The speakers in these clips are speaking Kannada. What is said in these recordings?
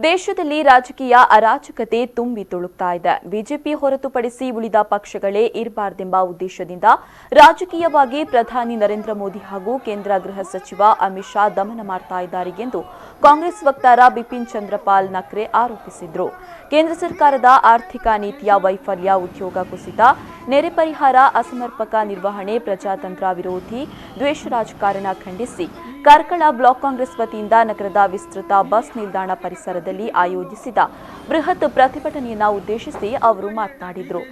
ದೇಶದಲ್ಲಿ ರಾಜಕೀಯ ಅರಾಜಕತೆ ತುಂಬಿ ತುಳುಕ್ತಾ ಇದೆ. ಬಿಜೆಪಿ ಹೊರತುಪಡಿಸಿ ಉಳಿದ ಪಕ್ಷಗಳೇ ಇರಬಾರದೆಂಬ ಉದ್ದೇಶದಿಂದ ರಾಜಕೀಯವಾಗಿ ಪ್ರಧಾನಿ ನರೇಂದ್ರ ಮೋದಿ ಹಾಗೂ ಕೇಂದ್ರ ಗೃಹ ಸಚಿವ ಅಮಿತ್ ಶಾ ದಮನ ಮಾಡ್ತಾ ಇದ್ದಾರೆ ಎಂದು ಕಾಂಗ್ರೆಸ್ ವಕ್ತಾರ ಬಿಪಿನ್ ಚಂದ್ರಪಾಲ್ ನಕ್ರೆ ಆರೋಪಿಸಿದರು. ಕೇಂದ್ರ ಸರ್ಕಾರದ ಆರ್ಥಿಕ ನೀತಿಯ ವೈಫಲ್ಯ, ಉದ್ಯೋಗ ಕುಸಿತ, ನೆರೆ ಪರಿಹಾರ, ಅಸಮರ್ಪಕ ನಿರ್ವಹಣೆ, ಪ್ರಜಾತಂತ್ರ ವಿರೋಧಿ ದ್ವೇಷ ರಾಜಕಾರಣ ಖಂಡಿಸಿ ಕಾರ್ಕಳ ಬ್ಲಾಕ್ ಕಾಂಗ್ರೆಸ್ ವತಿಯಿಂದ ನಗರದ ವಿಸ್ತೃತ ಬಸ್ ನಿಲ್ದಾಣ ಪರಿಸರದಲ್ಲಿ ಆಯೋಜಿಸಿದ ಬೃಹತ್ ಪ್ರತಿಭಟನೆಯನ್ನು ಉದ್ದೇಶಿಸಿ ಅವರು ಮಾತನಾಡಿದರು.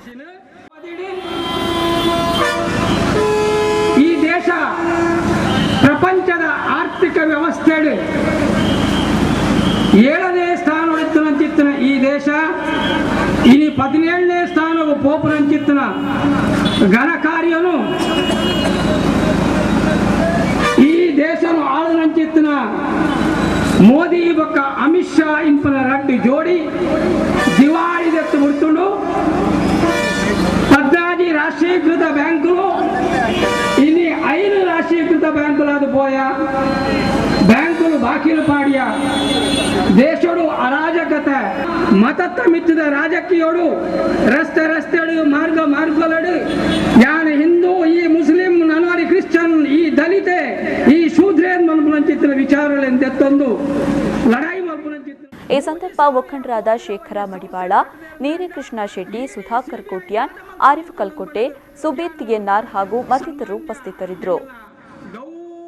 ಈ ದೇಶ ಪ್ರಪಂಚದ ಆರ್ಥಿಕ ವ್ಯವಸ್ಥೆಯಲ್ಲಿ 7ನೇ ಸ್ಥಾನ ಹೊಡೆತನಂಚಿತ್ತನ ಈ ದೇಶ ಇನಿ 17ನೇ ಸ್ಥಾನವು ಪೋಪುನಂಚಿತ್ತನ ಘನ ಕಾರ್ಯನು ಈ ದೇಶನು ಆಳನಂಚಿತ್ತನ ಮೋದಿ ಬೊಕ್ಕ ಅಮಿತ್ ಶಾ ಇಂಪನ ರಡ್ಡು ಜೋಡಿ ದಿವಾಳಿದೆತ್ತು ಮುರ್ತುಂಡು 14 ರಾಷ್ಟ್ರೀಕೃತ ಬ್ಯಾಂకులు ఇన్ని 5 రాష్ట్రీకృత బ్యాంకులు అది పోయా బ్యాంకులు బాకీలు పాడియా ದೇಶಡು ಅರಾಜಕತೆ ಮತತ್ತ ಮಿತ್ತಿದ ರಾಜಕೀಯೋಡು ರಸ್ತೆ ರಸ್ತೆಡು ಮಾರ್ಗ ಮಾರ್ಗಲಡು ಯಾನ ಹಿಂದೂ ಈ ಮುಸ್ಲಿಂ ನನ್ವಾರಿ ಕ್ರಿಶ್ಚಿಯನ್ ಈ ದಲಿತೆ ಈ ಶೂದ್ರೇನ್ ಮನ್ಪುನಂಚಿತ್ತಿನ ವಿಚಾರಗಳೆಂದೆತ್ತೊಂದು ಲಡಾಯಿ ಮಲ್ಪುನಂಚಿತ್ತ. ಈ ಸಂದರ್ಭ ಮುಖಂಡರಾದ ಶೇಖರ ಮಡಿವಾಳ, ನೀರಿಕೃಷ್ಣ ಶೆಟ್ಟಿ, ಸುಧಾಕರ್ ಕೋಟ್ಯಾನ್, ಆರಿಫ್ ಕಲ್ಕೋಟೆ, ಸುಬೇತ್ ಎನ್ಆರ್ ಹಾಗೂ ಮತ್ತಿತರರು ಉಪಸ್ಥಿತರಿದ್ದರು.